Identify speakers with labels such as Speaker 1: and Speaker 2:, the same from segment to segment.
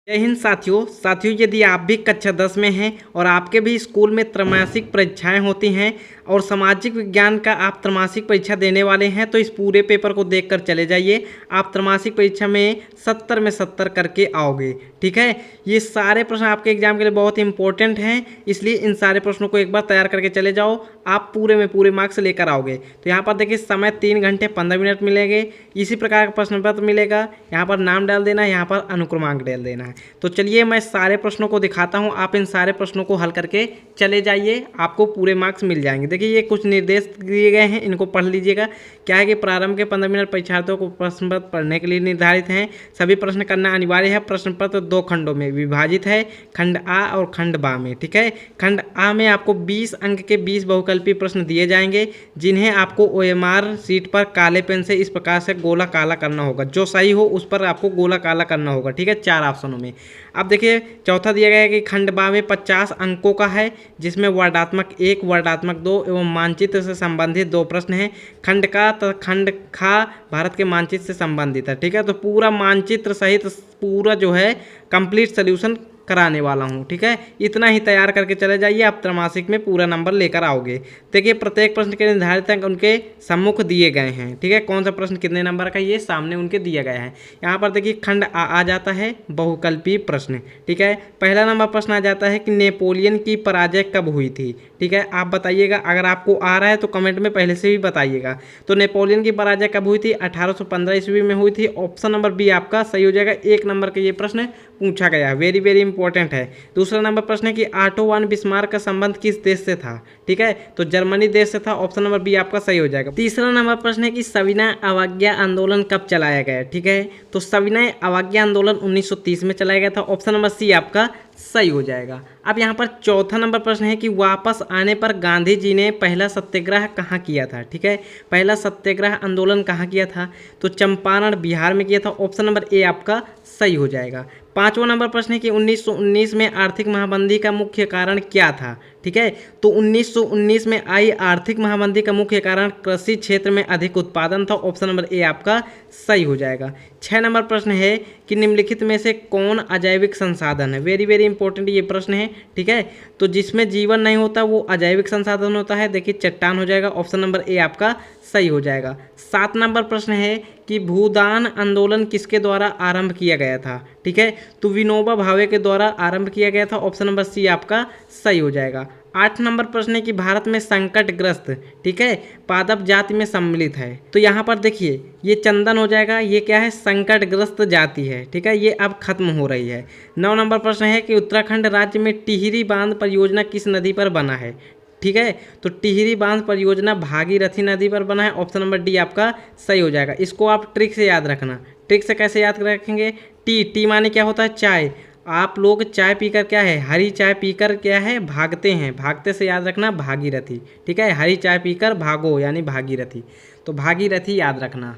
Speaker 1: जय हिंद साथियों यदि आप भी कक्षा 10 में हैं और आपके भी स्कूल में त्रैमासिक परीक्षाएं होती हैं और सामाजिक विज्ञान का आप त्रैमासिक परीक्षा देने वाले हैं तो इस पूरे पेपर को देखकर चले जाइए। आप त्रैमासिक परीक्षा में 70 में 70 करके आओगे। ठीक है, ये सारे प्रश्न आपके एग्जाम के लिए बहुत ही इंपॉर्टेंट हैं, इसलिए इन सारे प्रश्नों को एक बार तैयार करके चले जाओ, आप पूरे में पूरे मार्क्स लेकर आओगे। तो यहाँ पर देखिए समय 3 घंटे 15 मिनट मिलेंगे। इसी प्रकार का प्रश्न पत्र मिलेगा, यहाँ पर नाम डाल देना, यहाँ पर अनुक्रमांक डाल देना है। तो चलिए मैं सारे प्रश्नों को दिखाता हूँ, आप इन सारे प्रश्नों को हल करके चले जाइए, आपको पूरे मार्क्स मिल जाएंगे। देखिए ये कुछ निर्देश दिए गए हैं, इनको पढ़ लीजिएगा। क्या है कि प्रारंभ के 15 मिनट परीक्षार्थियों को प्रश्न पत्र पढ़ने के लिए निर्धारित हैं। सभी प्रश्न करना अनिवार्य है। प्रश्न पत्र 2 खंडों में विभाजित है, खंड आ और खंड बा में। ठीक है, खंड आ में आपको 20 अंक के 20 बहुकल्पीय प्रश्न दिए जाएंगे, जिन्हें आपको OMR शीट पर काले पेन से इस प्रकार से गोला काला करना होगा। जो सही हो उस पर आपको गोला काला करना होगा। ठीक है, 4 ऑप्शनों में। अब देखिए चौथा दिया गया है कि खंड बा में 50 अंकों का है, जिसमें वर्णात्मक 1, वर्णात्मक 2 एवं मानचित्र से संबंधित 2 प्रश्न हैं। खंड का तथा खंड खा भारत के मानचित्र से संबंधित है। ठीक है, तो पूरा मानचित्र सहित पूरा जो है कंप्लीट सोल्यूशन कराने वाला हूँ। ठीक है, इतना ही तैयार करके चले जाइए, आप त्रैमासिक में पूरा नंबर लेकर आओगे। देखिए प्रत्येक प्रश्न के निर्धारित अंक उनके सम्मुख दिए गए हैं। ठीक है, कौन सा प्रश्न कितने नंबर का ये सामने उनके दिया गया है। यहाँ पर देखिए खंड आ जाता है बहुकल्पीय प्रश्न। ठीक है, पहला नंबर प्रश्न आ जाता है कि नेपोलियन की पराजय कब हुई थी। ठीक है, आप बताइएगा, अगर आपको आ रहा है तो कमेंट में पहले से भी बताइएगा। तो नेपोलियन की पराजय कब हुई थी? 1815 ईस्वी में हुई थी। ऑप्शन नंबर बी आपका सही हो जाएगा। 1 नंबर का ये प्रश्न पूछा गया है, वेरी वेरी इंपॉर्टेंट है। दूसरा नंबर प्रश्न है कि ऑटो वन बिस्मार्क का संबंध किस देश से था? ठीक है, तो जर्मनी देश से था। ऑप्शन नंबर बी आपका सही हो जाएगा। तीसरा नंबर प्रश्न है कि सविनय अवज्ञा आंदोलन कब चलाया गया? ठीक है, तो सविनय अवज्ञा आंदोलन 1930 में चलाया गया था। ऑप्शन नंबर सी आपका सही हो जाएगा। अब यहाँ पर चौथा नंबर प्रश्न है कि वापस आने पर गांधी जी ने पहला सत्याग्रह कहाँ किया था? ठीक है, पहला सत्याग्रह आंदोलन कहाँ किया था? तो चंपारण बिहार में किया था। ऑप्शन नंबर ए आपका सही हो जाएगा। पांचवा नंबर प्रश्न है कि 1919 में आर्थिक महामंदी का मुख्य कारण क्या था? ठीक है, तो 1919 में आई आर्थिक महामंदी का मुख्य कारण कृषि क्षेत्र में अधिक उत्पादन था। ऑप्शन नंबर ए आपका सही हो जाएगा। 6 नंबर प्रश्न है कि निम्नलिखित में से कौन अजैविक संसाधन है? वेरी वेरी इंपॉर्टेंट ये प्रश्न है। ठीक है, तो जिसमें जीवन नहीं होता वो अजैविक संसाधन होता है। देखिए चट्टान हो जाएगा। ऑप्शन नंबर ए आपका सही हो जाएगा। 7 नंबर प्रश्न है कि भूदान आंदोलन किसके द्वारा आरंभ किया गया था? ठीक है, तो विनोबा भावे के द्वारा आरंभ किया गया था। ऑप्शन नंबर सी आपका सही हो जाएगा। 8 नंबर प्रश्न है कि भारत में संकटग्रस्त, ठीक है, पादप जाति में सम्मिलित है। तो यहाँ पर देखिए ये चंदन हो जाएगा, ये क्या है? संकटग्रस्त जाति है। ठीक है, ये अब खत्म हो रही है। 9 नंबर प्रश्न है कि उत्तराखंड राज्य में टिहरी बांध परियोजना किस नदी पर बना है? ठीक है, तो टिहरी बांध परियोजना भागीरथी नदी पर बना है। ऑप्शन नंबर डी आपका सही हो जाएगा। इसको आप ट्रिक से याद रखना। ट्रिक से कैसे याद रखेंगे? टी माने क्या होता है? चाय। आप लोग चाय पीकर क्या है? हरी चाय पीकर क्या है? भागते हैं। भागते से याद रखना भागीरथी। ठीक है, हरी चाय पीकर भागो यानी भागीरथी, तो भागीरथी याद रखना।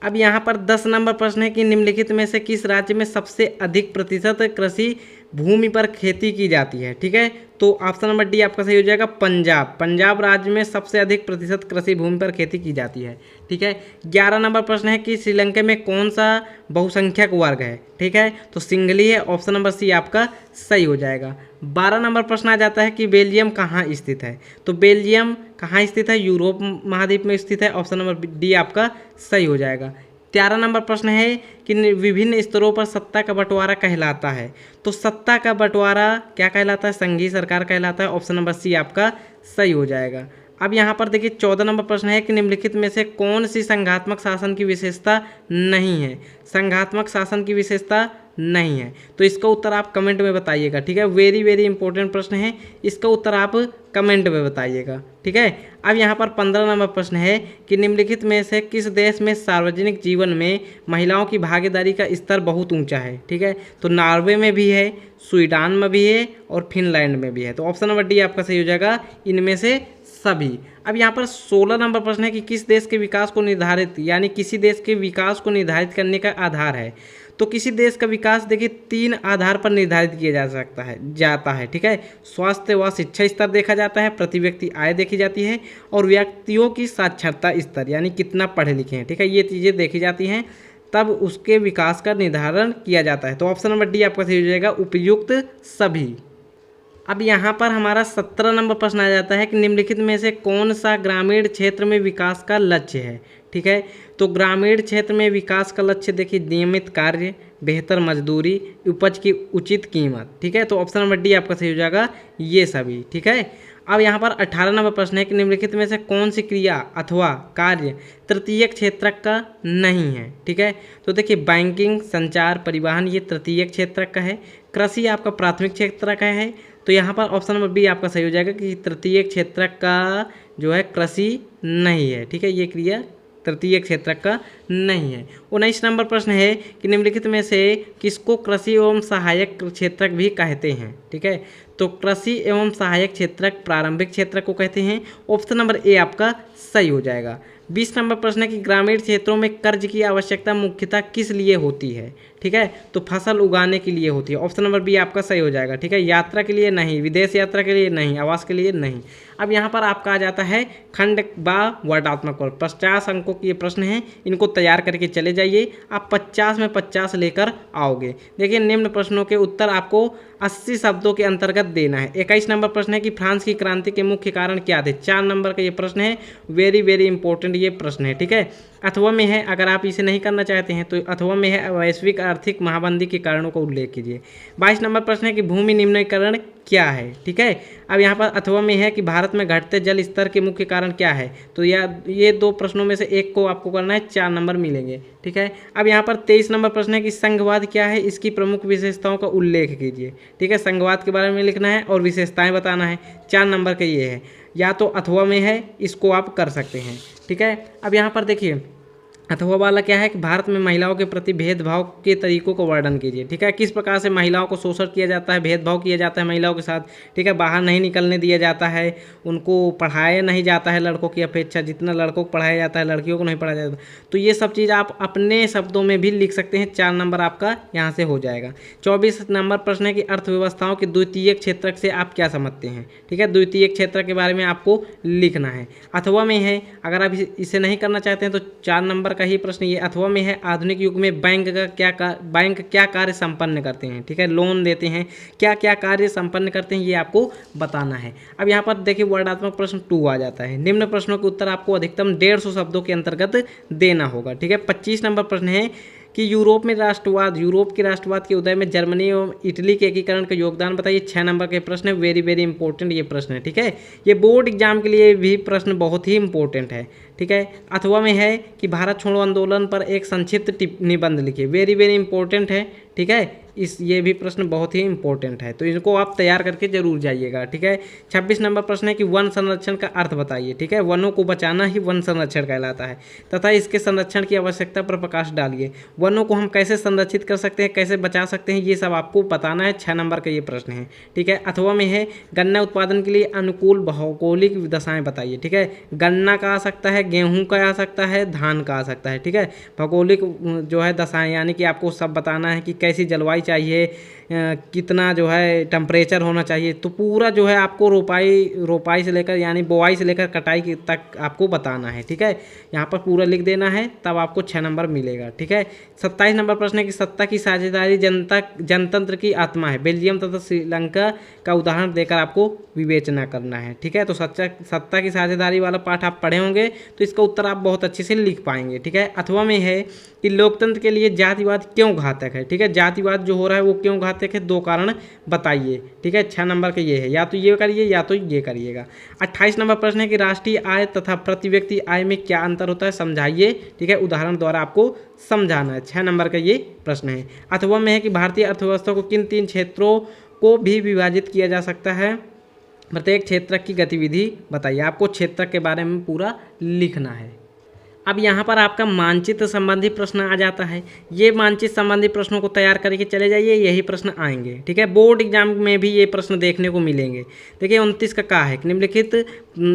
Speaker 1: अब यहाँ पर 10 नंबर प्रश्न है कि निम्नलिखित में से किस राज्य में सबसे अधिक प्रतिशत कृषि भूमि पर खेती की जाती है? ठीक है, तो ऑप्शन नंबर डी आपका सही हो जाएगा। पंजाब। पंजाब राज्य में सबसे अधिक प्रतिशत कृषि भूमि पर खेती की जाती है। ठीक है, 11 नंबर प्रश्न है कि श्रीलंका में कौन सा बहुसंख्यक वर्ग है? ठीक है, तो सिंगली है। ऑप्शन नंबर सी आपका सही हो जाएगा। 12 नंबर प्रश्न आ जाता है कि बेल्जियम कहाँ स्थित है? तो बेल्जियम कहाँ स्थित है? यूरोप महाद्वीप में स्थित है। ऑप्शन नंबर डी आपका सही हो जाएगा। 13 नंबर प्रश्न है कि विभिन्न स्तरों पर सत्ता का बंटवारा कहलाता है। तो सत्ता का बंटवारा क्या कहलाता है? संघीय सरकार कहलाता है। ऑप्शन नंबर सी आपका सही हो जाएगा। अब यहाँ पर देखिए 14 नंबर प्रश्न है कि निम्नलिखित में से कौन सी संघात्मक शासन की विशेषता नहीं है? संघात्मक शासन की विशेषता नहीं है, तो इसका उत्तर आप कमेंट में बताइएगा। ठीक है, वेरी वेरी इंपॉर्टेंट प्रश्न है, इसका उत्तर आप कमेंट में बताइएगा। ठीक है, अब यहाँ पर 15 नंबर प्रश्न है कि निम्नलिखित में से किस देश में सार्वजनिक जीवन में महिलाओं की भागीदारी का स्तर बहुत ऊंचा है? ठीक है, तो नॉर्वे में भी है, स्वीडन में भी है और फिनलैंड में भी है। तो ऑप्शन नंबर डी आपका सही हो जाएगा, इनमें से सभी। अब यहाँ पर 16 नंबर प्रश्न है कि किस देश के विकास को निर्धारित यानी किसी देश के विकास को निर्धारित करने का आधार है? तो किसी देश का विकास देखिए 3 आधार पर निर्धारित किया जाता है। ठीक है, स्वास्थ्य व शिक्षा स्तर देखा जाता है, प्रति व्यक्ति आय देखी जाती है और व्यक्तियों की साक्षरता स्तर यानी कितना पढ़े लिखे हैं। ठीक है, ये चीज़ें देखी जाती हैं। तब उसके विकास का निर्धारण किया जाता है। तो ऑप्शन नंबर डी आपका सही हो जाएगा, उपयुक्त सभी। अब यहाँ पर हमारा 17 नंबर प्रश्न आ जाता है कि निम्नलिखित में से कौन सा ग्रामीण क्षेत्र में विकास का लक्ष्य है। ठीक है, तो ग्रामीण क्षेत्र में विकास का लक्ष्य देखिए, नियमित कार्य, बेहतर मजदूरी, उपज की उचित कीमत। ठीक है, तो ऑप्शन नंबर डी आपका सही हो जाएगा, ये सभी। ठीक है, अब यहाँ पर 18 नंबर प्रश्न है कि निम्नलिखित में से कौन सी क्रिया अथवा कार्य तृतीयक क्षेत्रक का नहीं है। ठीक है, तो देखिए बैंकिंग, संचार, परिवहन ये तृतीयक क्षेत्रक का है। कृषि आपका प्राथमिक क्षेत्र का है। तो यहाँ पर ऑप्शन नंबर बी आपका सही हो जाएगा कि तृतीयक क्षेत्रक का जो है कृषि नहीं है। ठीक है, ये क्रिया तृतीय क्षेत्र का नहीं है। 19 नंबर प्रश्न है कि निम्नलिखित में से किसको कृषि एवं सहायक क्षेत्रक भी कहते हैं। ठीक है, तो कृषि एवं सहायक क्षेत्रक प्रारंभिक क्षेत्र को कहते हैं। ऑप्शन नंबर ए आपका सही हो जाएगा। 20 नंबर प्रश्न है कि ग्रामीण क्षेत्रों में कर्ज की आवश्यकता मुख्यतः किस लिए होती है। ठीक है, तो फसल उगाने के लिए होती है। ऑप्शन नंबर बी आपका सही हो जाएगा। ठीक है, यात्रा के लिए नहीं, विदेश यात्रा के लिए नहीं, आवास के लिए नहीं। अब यहाँ पर आपका आ जाता है खंड बा वर्णात्मक वर्ग। 50 अंकों के ये प्रश्न हैं, इनको तैयार करके चले जाइए। आप 50 में 50 लेकर आओगे। देखिए निम्न प्रश्नों के उत्तर आपको 80 शब्दों के अंतर्गत देना है। 21 नंबर प्रश्न है कि फ्रांस की क्रांति के मुख्य कारण क्या थे। 4 नंबर का ये प्रश्न है, वेरी वेरी इंपॉर्टेंट ये प्रश्न है। ठीक है, अथवा में है, अगर आप इसे नहीं करना चाहते हैं तो अथवा में है वैश्विक आर्थिक महामंदी के कारणों का उल्लेख कीजिए। 22 नंबर प्रश्न है कि भूमि निम्नीकरण क्या है। ठीक है, अब यहाँ पर अथवा में है कि भारत में घटते जल स्तर के मुख्य कारण क्या है। तो ये दो प्रश्नों में से एक को आपको करना है, 4 नंबर मिलेंगे। ठीक है, अब यहाँ पर 23 नंबर प्रश्न है कि संघवाद क्या है, इसकी प्रमुख विशेषताओं का उल्लेख कीजिए। ठीक है, संघवाद के बारे में लिखना है और विशेषताएं बताना है। 4 नंबर का ये है, या तो अथवा में है, इसको आप कर सकते हैं। ठीक है, अब यहाँ पर देखिए अथवा वाला क्या है कि भारत में महिलाओं के प्रति भेदभाव के तरीकों को वर्णन कीजिए। ठीक है, किस प्रकार से महिलाओं को शोषण किया जाता है, भेदभाव किया जाता है महिलाओं के साथ। ठीक है, बाहर नहीं निकलने दिया जाता है, उनको पढ़ाया नहीं जाता है लड़कों की अपेक्षा, जितना लड़कों को पढ़ाया जाता है लड़कियों को नहीं पढ़ाया जाता। तो ये सब चीज़ आप अपने शब्दों में भी लिख सकते हैं। 4 नंबर आपका यहाँ से हो जाएगा। 24 नंबर प्रश्न है कि अर्थव्यवस्थाओं के द्वितीय क्षेत्र से आप क्या समझते हैं। ठीक है, द्वितीय क्षेत्र के बारे में आपको लिखना है। अथवा में है, अगर आप इसे नहीं करना चाहते हैं तो 4 नंबर का ही प्रश्न ये अथवा में है। आधुनिक युग में बैंक क्या कार्य संपन्न करते हैं। ठीक है, लोन देते हैं, क्या क्या कार्य संपन्न करते हैं ये आपको बताना है। अब यहाँ पर देखिए वर्णात्मक प्रश्न 2 आ जाता है। निम्न प्रश्नों के उत्तर आपको अधिकतम 150 शब्दों के अंतर्गत देना होगा। ठीक है, 25 नंबर प्रश्न है कि यूरोप के राष्ट्रवाद के उदय में जर्मनी एवं इटली के एकीकरण का योगदान बताइए। 6 नंबर के प्रश्न है, वेरी वेरी इंपॉर्टेंट ये प्रश्न है। ठीक है, ये बोर्ड एग्जाम के लिए भी प्रश्न बहुत ही इंपॉर्टेंट है। ठीक है, अथवा में है कि भारत छोड़ो आंदोलन पर एक संक्षिप्त निबंध लिखिए, वेरी वेरी इंपॉर्टेंट है। ठीक है, ये भी प्रश्न बहुत ही इंपॉर्टेंट है, तो इनको आप तैयार करके जरूर जाइएगा। ठीक है, 26 नंबर प्रश्न है कि वन संरक्षण का अर्थ बताइए। ठीक है, वनों को बचाना ही वन संरक्षण कहलाता है तथा इसके संरक्षण की आवश्यकता पर प्रकाश डालिए। वनों को हम कैसे संरक्षित कर सकते हैं, कैसे बचा सकते हैं, ये सब आपको बताना है। 6 नंबर का ये प्रश्न है। ठीक है, अथवा में है गन्ना उत्पादन के लिए अनुकूल भौगोलिक दशाएं बताइए। ठीक है, गन्ना का आ सकता है, गेहूँ का आ सकता है, धान का आ सकता है। ठीक है, भौगोलिक जो है दशाएं, यानी कि आपको सब बताना है कि कैसी जलवायु चाहिए, कितना जो है टेम्परेचर होना चाहिए। तो पूरा जो है आपको रोपाई से लेकर यानी बोआई से लेकर कटाई तक आपको बताना है। ठीक है, यहाँ पर पूरा लिख देना है, तब आपको 6 नंबर मिलेगा। ठीक है, 27 नंबर प्रश्न है कि सत्ता की साझेदारी जनतंत्र की आत्मा है। बेल्जियम तथा श्रीलंका का उदाहरण देकर आपको विवेचना करना है। ठीक है, तो सत्ता की साझेदारी वाला पाठ आप पढ़े होंगे तो इसका उत्तर आप बहुत अच्छे से लिख पाएंगे। ठीक है, अथवा में है कि लोकतंत्र के लिए जातिवाद क्यों घातक है। ठीक है, जातिवाद जो हो रहा है वो क्यों घातक है, 2 कारण बताइए। ठीक है, 6 नंबर का ये है, या तो ये करिए या तो ये करिएगा। 28 नंबर प्रश्न है कि राष्ट्रीय आय तथा प्रति व्यक्ति आय में क्या अंतर होता है, समझाइए। ठीक है, उदाहरण द्वारा आपको समझाना है। 6 नंबर का ये प्रश्न है। अथवा में है कि भारतीय अर्थव्यवस्था को किन 3 क्षेत्रों को भी विभाजित किया जा सकता है, प्रत्येक क्षेत्र की गतिविधि बताइए। आपको क्षेत्र के बारे में पूरा लिखना है। अब यहाँ पर आपका मानचित्र संबंधी प्रश्न आ जाता है। ये मानचित्र संबंधी प्रश्नों को तैयार करके चले जाइए, यही प्रश्न आएंगे। ठीक है, बोर्ड एग्जाम में भी ये प्रश्न देखने को मिलेंगे। देखिए 29 का क्या है, निम्नलिखित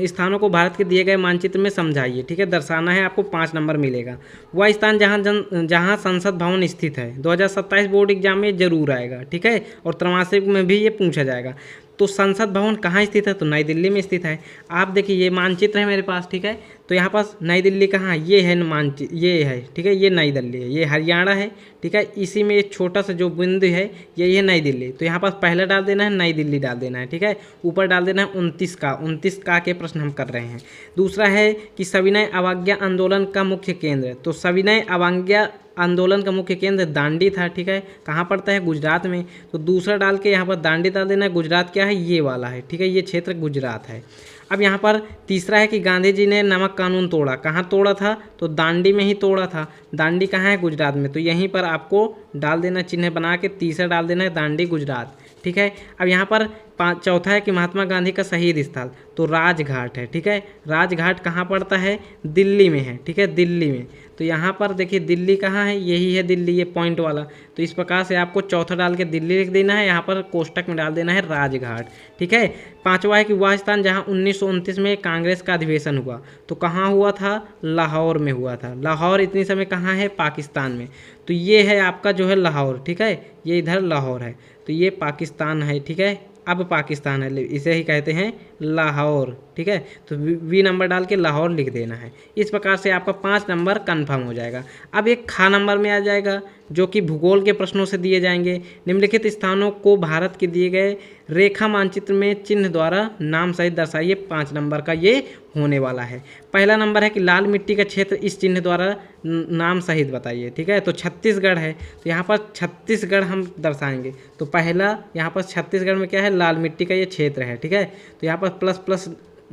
Speaker 1: स्थानों को भारत के दिए गए मानचित्र में समझाइए। ठीक है, दर्शाना है, आपको 5 नंबर मिलेगा। वह स्थान जहाँ संसद भवन स्थित है, 2027 बोर्ड एग्जाम में जरूर आएगा। ठीक है, और त्रैमासिक में भी ये पूछा जाएगा। तो संसद भवन कहाँ स्थित है, तो नई दिल्ली में स्थित है। आप देखिए ये मानचित्र है मेरे पास, ठीक है, तो यहाँ पास नई दिल्ली कहाँ, ये है मानचित्र, ये है, ठीक है, ये नई दिल्ली है, ये हरियाणा है, ठीक है, इसी में एक छोटा सा जो बिंदु है ये है नई दिल्ली। तो यहाँ पास पहला डाल देना है, नई दिल्ली डाल देना है, ठीक है, ऊपर डाल देना है 29 का के प्रश्न हम कर रहे हैं। दूसरा है कि सविनय अवज्ञा आंदोलन का मुख्य केंद्र, तो सविनय अवज्ञा आंदोलन का मुख्य केंद्र दांडी था, ठीक है, कहाँ पड़ता है, गुजरात में। तो दूसरा डाल के यहाँ पर दांडी डाल देना है। गुजरात क्या है, ये वाला है, ठीक है, ये क्षेत्र गुजरात है। अब यहाँ पर तीसरा है कि गांधी जी ने नमक कानून तोड़ा, कहाँ तोड़ा था, तो दांडी में ही तोड़ा था। दांडी कहाँ है, गुजरात में, तो यहीं पर आपको डाल देना चिन्ह बना के, तीसरा डाल देना है दांडी गुजरात, ठीक है। अब यहाँ पर चौथा है कि महात्मा गांधी का शहीद स्थल, तो राजघाट है, ठीक है, राजघाट कहाँ पड़ता है, दिल्ली में है, ठीक है, दिल्ली में। तो यहाँ पर देखिए दिल्ली कहाँ है, यही है दिल्ली, ये पॉइंट वाला। तो इस प्रकार से आपको चौथा डाल के दिल्ली लिख देना है, यहाँ पर कोष्टक में डाल देना है राजघाट, ठीक है। पांचवा है कि वह स्थान जहाँ 1929 में कांग्रेस का अधिवेशन हुआ, तो कहाँ हुआ था, लाहौर में हुआ था। लाहौर इतनी समय कहाँ है, पाकिस्तान में। तो ये है आपका जो है लाहौर, ठीक है, ये इधर लाहौर है, तो ये पाकिस्तान है, ठीक है, अब पाकिस्तान है, इसे ही कहते हैं लाहौर, ठीक है। तो वी नंबर डाल के लाहौर लिख देना है। इस प्रकार से आपका 5 नंबर कंफर्म हो जाएगा। अब एक खा नंबर में आ जाएगा जो कि भूगोल के प्रश्नों से दिए जाएंगे। निम्नलिखित स्थानों को भारत के दिए गए रेखा मानचित्र में चिन्ह द्वारा नाम सहित दर्शाइए। 5 नंबर का ये होने वाला है। पहला नंबर है कि लाल मिट्टी का क्षेत्र इस चिन्ह द्वारा नाम सहित बताइए, ठीक है। तो छत्तीसगढ़ है, तो यहाँ पर छत्तीसगढ़ हम दर्शाएंगे। तो पहला यहाँ पर छत्तीसगढ़ में क्या है, लाल मिट्टी का ये क्षेत्र है, ठीक है। तो यहाँ पर प्लस प्लस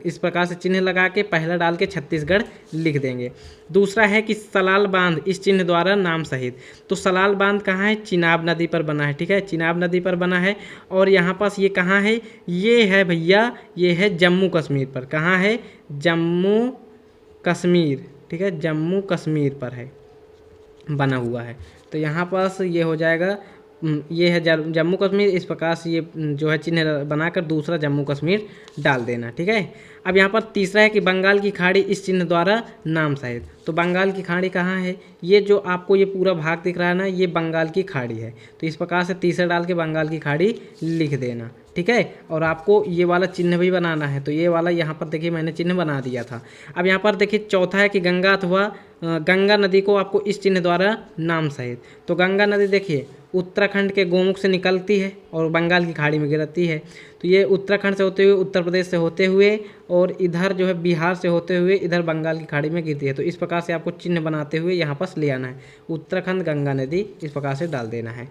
Speaker 1: इस प्रकार से चिन्ह लगा के पहला डाल के छत्तीसगढ़ लिख देंगे। दूसरा है कि सलाल बांध इस चिन्ह द्वारा नाम सहित, तो सलाल बांध कहाँ है, चिनाब नदी पर बना है, ठीक है, चिनाब नदी पर बना है। और यहाँ पास ये कहाँ है, ये है भैया, ये है जम्मू कश्मीर पर। कहाँ है, जम्मू कश्मीर, ठीक है, जम्मू कश्मीर पर है, बना हुआ है। तो यहाँ पास ये हो जाएगा, ये है जम्मू कश्मीर। इस प्रकार से ये जो है चिन्ह बनाकर दूसरा जम्मू कश्मीर डाल देना, ठीक है। अब यहाँ पर तीसरा है कि बंगाल की खाड़ी इस चिन्ह द्वारा नाम सहित, तो बंगाल की खाड़ी कहाँ है, ये जो आपको ये पूरा भाग दिख रहा है ना, ये बंगाल की खाड़ी है। तो इस प्रकार से तीसरा डाल के बंगाल की खाड़ी लिख देना, ठीक है। और आपको ये वाला चिन्ह भी बनाना है, तो ये वाला यहाँ पर देखिए मैंने चिन्ह बना दिया था। अब यहाँ पर देखिए चौथा है कि गंगा अथवा गंगा नदी को आपको इस चिन्ह द्वारा नाम सहित, तो गंगा नदी देखिए उत्तराखंड के गोमुख से निकलती है और बंगाल की खाड़ी में गिरती है। तो ये उत्तराखंड से होते हुए, उत्तर प्रदेश से होते हुए और इधर जो है बिहार से होते हुए इधर बंगाल की खाड़ी में गिरती है। तो इस प्रकार से आपको चिन्ह बनाते हुए यहाँ पास ले आना है, उत्तराखंड गंगा नदी इस प्रकार से डाल देना है।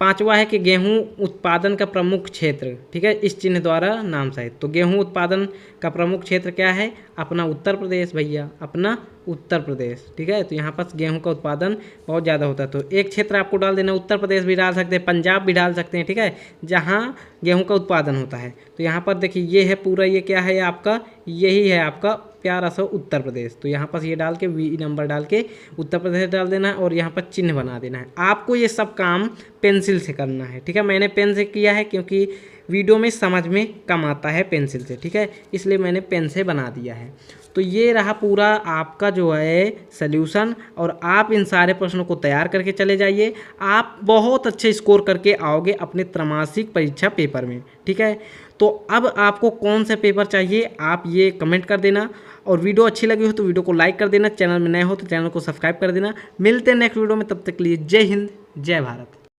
Speaker 1: पांचवा है कि गेहूं उत्पादन का प्रमुख क्षेत्र, ठीक है, इस चिन्ह द्वारा नाम सहित। तो गेहूं उत्पादन का प्रमुख क्षेत्र क्या है, अपना उत्तर प्रदेश भैया, अपना उत्तर प्रदेश, ठीक है। तो यहाँ पर गेहूं का उत्पादन बहुत ज़्यादा होता है। तो एक क्षेत्र आपको डाल देना, उत्तर प्रदेश भी डाल सकते हैं, पंजाब भी डाल सकते हैं, ठीक है, जहाँ गेहूं का उत्पादन होता है। तो यहाँ पर देखिए ये है पूरा, ये क्या है आपका, यही है आपका प्यारा सा उत्तर प्रदेश। तो यहाँ पर ये डाल के वी नंबर डाल के उत्तर प्रदेश डाल देना है और यहाँ पर चिन्ह बना देना है। आपको ये सब काम पेंसिल से करना है, ठीक है। मैंने पेन से किया है क्योंकि वीडियो में समझ में कम आता है पेंसिल से, ठीक है, इसलिए मैंने पेन से बना दिया है। तो ये रहा पूरा आपका जो है सल्यूशन, और आप इन सारे प्रश्नों को तैयार करके चले जाइए। आप बहुत अच्छे स्कोर करके आओगे अपने त्रैमासिक परीक्षा पेपर में, ठीक है। तो अब आपको कौन सा पेपर चाहिए आप ये कमेंट कर देना, और वीडियो अच्छी लगी हो तो वीडियो को लाइक कर देना, चैनल में नए हो तो चैनल को सब्सक्राइब कर देना। मिलते हैं नेक्स्ट वीडियो में, तब तक के लिए जय हिंद, जय भारत।